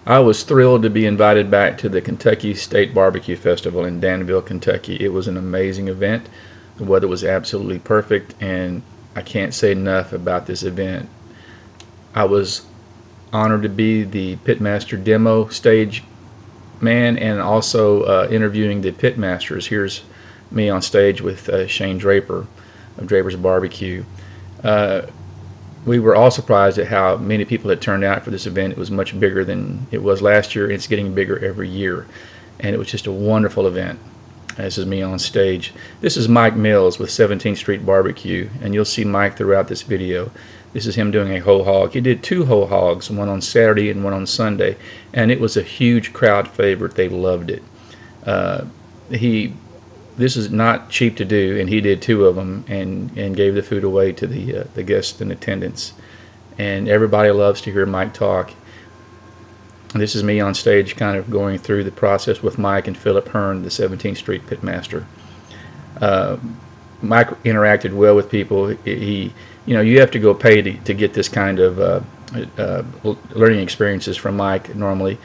I was thrilled to be invited back to the Kentucky State Barbecue Festival in Danville, Kentucky. It was an amazing event. The weather was absolutely perfect, and I can't say enough about this event. I was honored to be the pitmaster demo stage man and also interviewing the pitmasters. Here's me on stage with Shane Draper of Draper's Barbecue. Uh, we were all surprised at how many people had turned out for this event. It was much bigger than it was last year, and it's getting bigger every year. And it was just a wonderful event. This is me on stage. This is Mike Mills with 17th Street Barbecue, and you'll see Mike throughout this video. This is him doing a whole hog. He did 2 whole hogs, one on Saturday and one on Sunday, and it was a huge crowd favorite. They loved it. Uh, this is not cheap to do, and he did 2 of them and gave the food away to the guests in attendance. And everybody loves to hear Mike talk. This is me on stage kind of going through the process with Mike and Philip Hearn, the 17th Street pitmaster. Mike interacted well with people. You have to go pay to get this kind of learning experiences from Mike normally,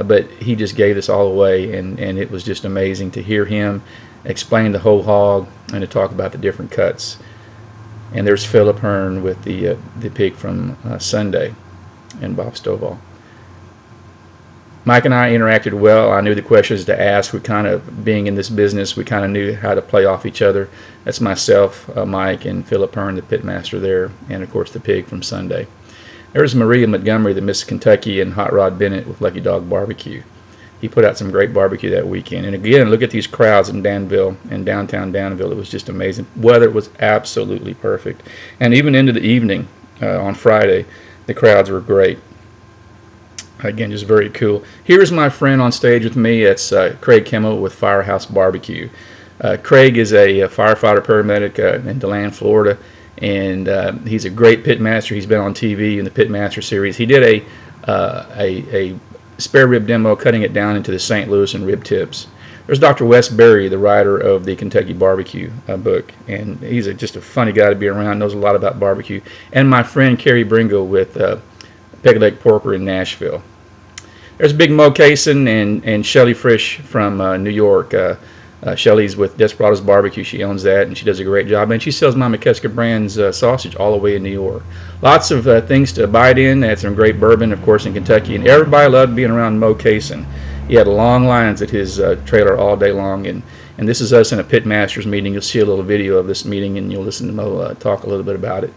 but he just gave this all away, and it was just amazing to hear him explain the whole hog and to talk about the different cuts. And there's Philip Hearn with the pig from Sunday and Bob Stovall. Mike and I interacted well. I knew the questions to ask. We kind of, being in this business, we kind of knew how to play off each other. That's myself, Mike, and Philip Hearn, the pitmaster there, and of course the pig from Sunday. There's Maria Montgomery, the Miss Kentucky, and Hot Rod Bennett with Lucky Dog Barbecue. He put out some great barbecue that weekend. And again, look at these crowds in Danville and downtown Danville. It was just amazing. Weather was absolutely perfect. And even into the evening on Friday, the crowds were great. Again, just very cool. Here's my friend on stage with me. It's Craig Kimmel with Firehouse Barbecue. Craig is a firefighter paramedic in DeLand, Florida, and he's a great pitmaster. He's been on TV in the Pitmaster series. He did a spare rib demo, cutting it down into the St. Louis and rib tips. There's Dr. Wes Berry, the writer of the Kentucky Barbecue book, and he's just a funny guy to be around, knows a lot about barbecue. And my friend Kerry Bringle with Peg Leg Porker in Nashville. There's Big Mo Cason and Shelly Frisch from New York. Shelly's with Desperado's Barbecue. She owns that, and she does a great job. And she sells my Mikeska brand's sausage all the way in New York. Lots of things to bite in. They had some great bourbon, of course, in Kentucky. And everybody loved being around Mo Cason. He had long lines at his trailer all day long. And this is us in a pitmasters meeting. You'll see a little video of this meeting, and you'll listen to Mo talk a little bit about it.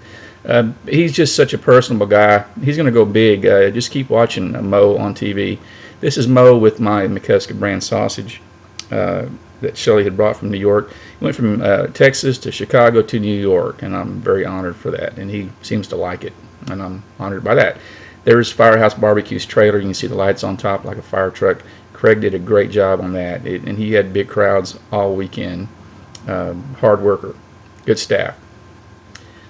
He's just such a personable guy. He's going to go big. Just keep watching Mo on TV. This is Mo with my Mikeska brand sausage that Shelly had brought from New York. He went from Texas to Chicago to New York, and I'm very honored for that. And he seems to like it, and I'm honored by that. There's Firehouse Barbecue's trailer. You can see the lights on top like a fire truck. Craig did a great job on that, and he had big crowds all weekend. Hard worker, good staff.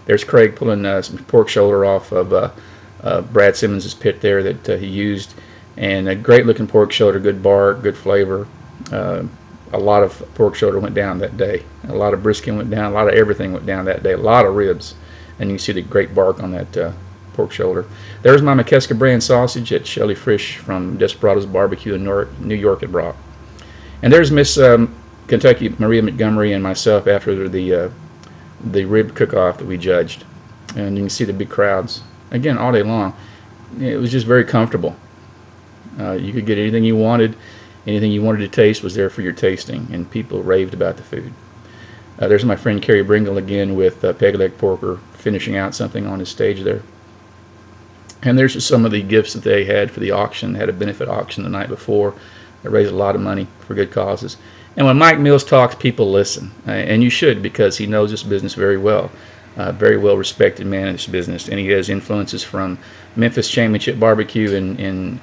There's Craig pulling some pork shoulder off of Brad Simmons' pit there that he used, and a great looking pork shoulder, good bark, good flavor. A lot of pork shoulder went down that day. A lot of brisket went down. A lot of everything went down that day. A lot of ribs, and you can see the great bark on that pork shoulder. There's my Mikeska brand sausage that Shelly Frisch from Desperado's Barbecue in New York had brought. And there's Miss Kentucky Maria Montgomery and myself after the rib cook-off that we judged, and you can see the big crowds again all day long. It was just very comfortable. You could get anything you wanted. Anything you wanted to taste was there for your tasting, and people raved about the food. There's my friend Kerry Bringle again with Peg Leg Porker finishing out something on his stage there. And there's just some of the gifts that they had for the auction. They had a benefit auction the night before that raised a lot of money for good causes. And when Mike Mills talks, people listen, and you should, because he knows this business very well. Very well respected man in this business, and he has influences from Memphis Championship Barbecue in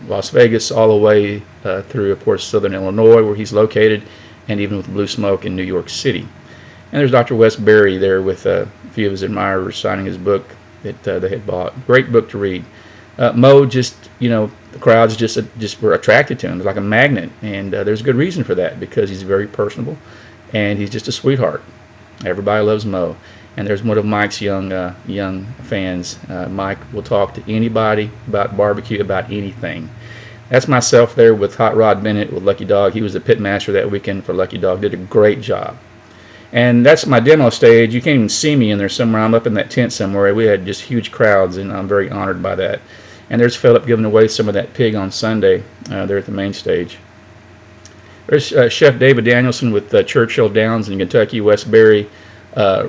Las Vegas all the way through, of course, Southern Illinois, where he's located, and even with Blue Smoke in New York City. And there's Dr. Wes Berry there with a few of his admirers signing his book that they had bought. Great book to read. Mo just, the crowds just were attracted to him. It was like a magnet, and there's a good reason for that, because he's very personable, and he's just a sweetheart. Everybody loves Mo. and there's one of Mike's young fans. Mike will talk to anybody about barbecue, about anything. That's myself there with Hot Rod Bennett with Lucky Dog. He was the pit master that weekend for Lucky Dog. Did a great job. And that's my demo stage. You can't even see me in there somewhere. I'm up in that tent somewhere. We had just huge crowds, and I'm very honored by that. And there's Philip giving away some of that pig on Sunday there at the main stage. There's Chef David Danielson with Churchill Downs in Kentucky, West Berry,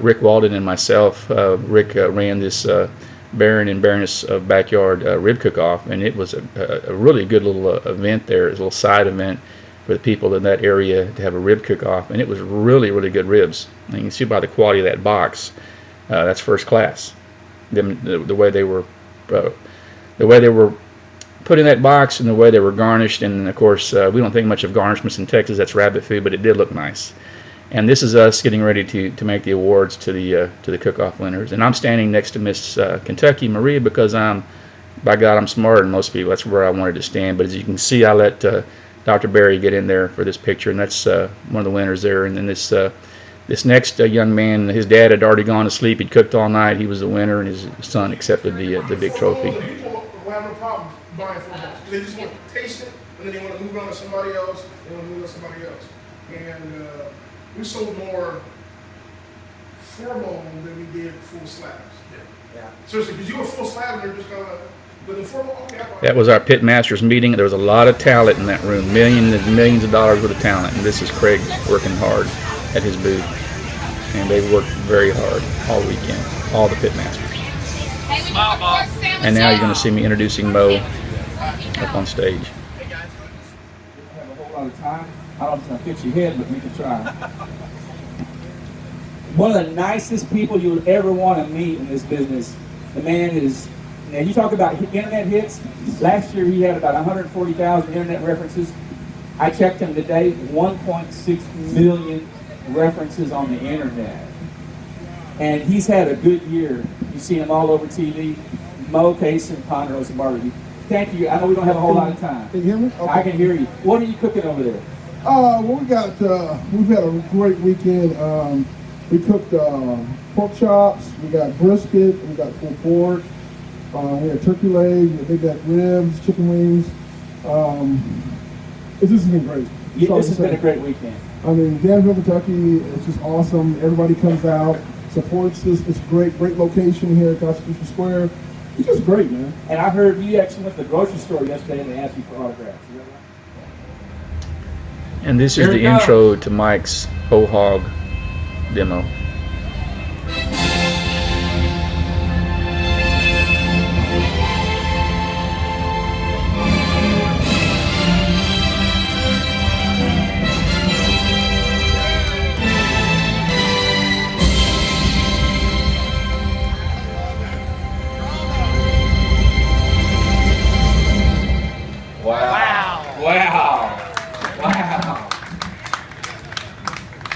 Rick Walden, and myself. Rick ran this Baron and Baroness backyard rib cook-off, and it was a really good little event there. It was a little side event for the people in that area to have a rib cook-off, and it was really, really good ribs. And you can see by the quality of that box, that's first class. The way they were put in that box and the way they were garnished, and of course we don't think much of garnishments in Texas. That's rabbit food, but it did look nice. And this is us getting ready to make the awards to the cook-off winners. And I'm standing next to Miss Kentucky Maria because by God, I'm smarter than most people. That's where I wanted to stand. But as you can see, I let Dr. Barry get in there for this picture, and that's one of the winners there. And then this next young man, his dad had already gone to sleep. He'd cooked all night. He was the winner, and his son accepted the big trophy. People will have no problem buying footballs. They just want to taste it, and then they want to move on to somebody else. They want to move on to somebody else. And we sold more full-blown than we did full slabs. Yeah. Seriously, because you were full slab and they're just going to, but the full-blown, that was our pit masters meeting. There was a lot of talent in that room, millions and millions of dollars worth of talent. And this is Craig working hard at his booth. And they worked very hard all weekend, all the pit masters. And now you're going to see me introducing Mo up on stage. Hey guys, I don't have a whole lot of time. I don't know if it's going to fit your head, but we can try. One of the nicest people you would ever want to meet in this business. The man is, now you talk about internet hits. Last year he had about 140,000 internet references. I checked him today, 1.6 million references on the internet. And he's had a good year. You see him all over TV. Mo Case and Ponderosa Barbecue. Thank you. I know we don't have a whole lot of time. Can you hear me? Okay. I can hear you. What are you cooking over there? Well, we've had a great weekend. We cooked pork chops, we got brisket, we got pulled pork, we had turkey legs, we got ribs, chicken wings. This has been great. Yeah, this has been a great weekend. I mean, Danville, Kentucky, it's just awesome. Everybody comes out, supports this. It's great location here at Constitution Square. It's just great, man. And I heard you actually went to the grocery store yesterday and they asked you for autographs. Is that right? And this is the intro to Mike's whole hog demo.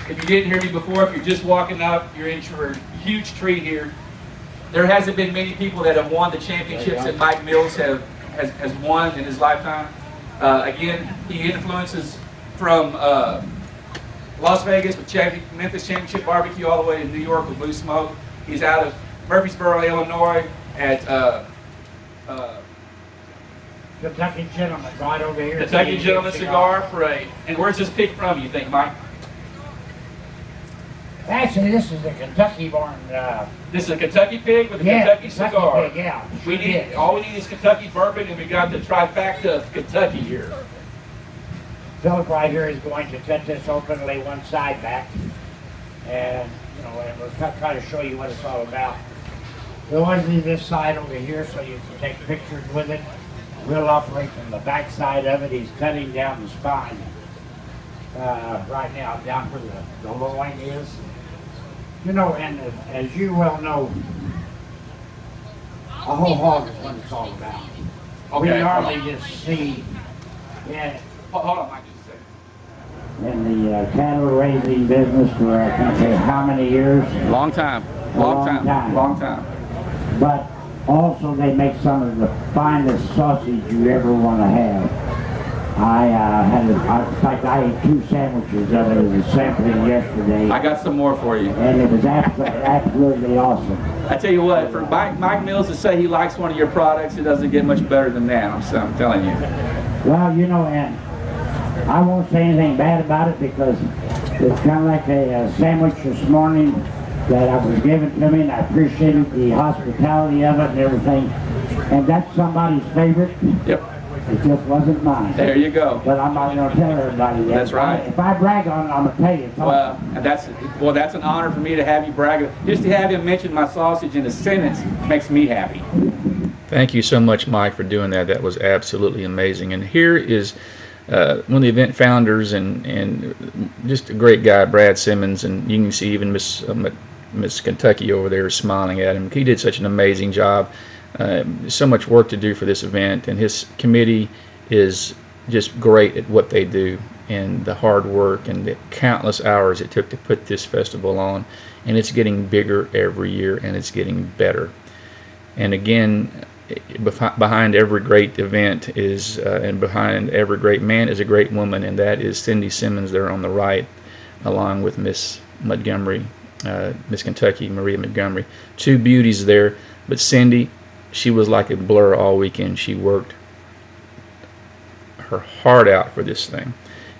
If you didn't hear me before, if you're just walking up, you're in for a huge treat here. There hasn't been many people that have won the championships that Mike Mills has won in his lifetime. Again, he influences from Las Vegas with Memphis Championship Barbecue all the way to New York with Blue Smoke. He's out of Murfreesboro, Illinois at Kentucky Gentleman, right over here. Kentucky Gentleman Cigar Parade. And where's this pick from, you think, Mike? Actually, this is a Kentucky born. This is a Kentucky pig with a Kentucky cigar. Pig, yeah. We need all we need is Kentucky bourbon, and we got the trifecta of Kentucky here. Philip right here is going to cut this open, lay one side back, and and we'll try to show you what it's all about. We'll always leave this side over here so you can take pictures with it. We'll operate from the back side of it. He's cutting down the spine right now, down where the loin is. And as you well know, a whole hog is what it's all about. Okay, we normally just see, Hold on, Mike, just a second. in the cattle raising business for, I can't say how many years. Long time. But also they make some of the finest sausage you ever want to have. in fact, I ate 2 sandwiches of it as a sampling yesterday. I got some more for you. And it was absolutely awesome. I tell you what, for Mike Mills to say he likes one of your products, it doesn't get much better than that. I'm telling you. Well, you know, and I won't say anything bad about it because it's kind of like a sandwich this morning that was given to me, and I appreciated the hospitality of it and everything. And that's somebody's favorite. Yep. It just wasn't mine. There you go. But I'm not going to tell everybody that. That's right. If I brag on it, I'm going to tell you. Well, and that's an honor for me to have you brag. Just to have him mention my sausage in a sentence makes me happy. Thank you so much, Mike, for doing that. That was absolutely amazing. And here is one of the event founders and just a great guy, Brad Simmons, and you can see even Miss Kentucky over there smiling at him. He did such an amazing job. So much work to do for this event, and his committee is just great at what they do, and the hard work and the countless hours it took to put this festival on, and it's getting bigger every year, and it's getting better. And again, behind every great event is and behind every great man is a great woman, and that is Cindy Simmons there on the right, along with Miss Montgomery, Miss Kentucky, Maria Montgomery. 2 beauties there, but Cindy, she was like a blur all weekend. She worked her heart out for this thing,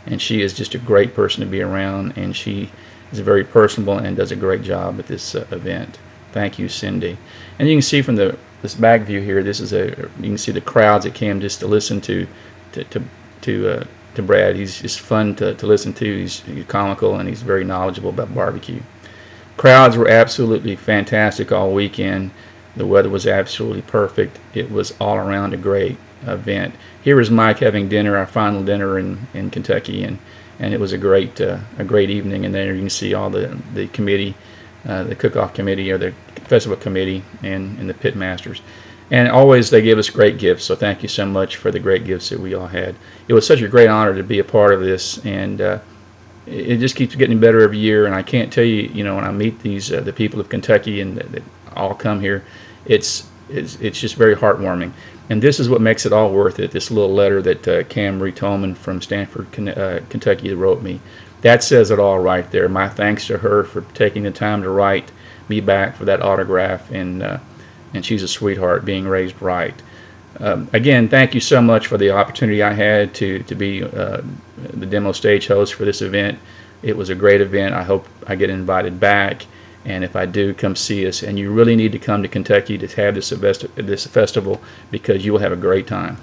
and she is just a great person to be around, and she is very personable and does a great job at this event. Thank you, Cindy. And you can see from this back view here, you can see the crowds that came just to listen to Brad. He's just fun to listen to. He's comical, and he's very knowledgeable about barbecue. Crowds were absolutely fantastic all weekend. The weather was absolutely perfect. It was all around a great event. Here is Mike having dinner, our final dinner in Kentucky, and it was a great evening. And there you can see all the committee, the cook-off committee or the festival committee, and the pit masters. And always they give us great gifts. So thank you so much for the great gifts that we all had. It was such a great honor to be a part of this, and it just keeps getting better every year. And I can't tell you, when I meet the people of Kentucky and that all come here, it's just very heartwarming. And this is what makes it all worth it. This little letter that Cam Marie Tolman from Stanford, Kentucky, wrote me. That says it all right there. My thanks to her for taking the time to write me back for that autograph, and she's a sweetheart, being raised right. Again, thank you so much for the opportunity I had to be the demo stage host for this event. It was a great event. I hope I get invited back, and if I do, come see us. And you really need to come to Kentucky to have this festival, because you will have a great time.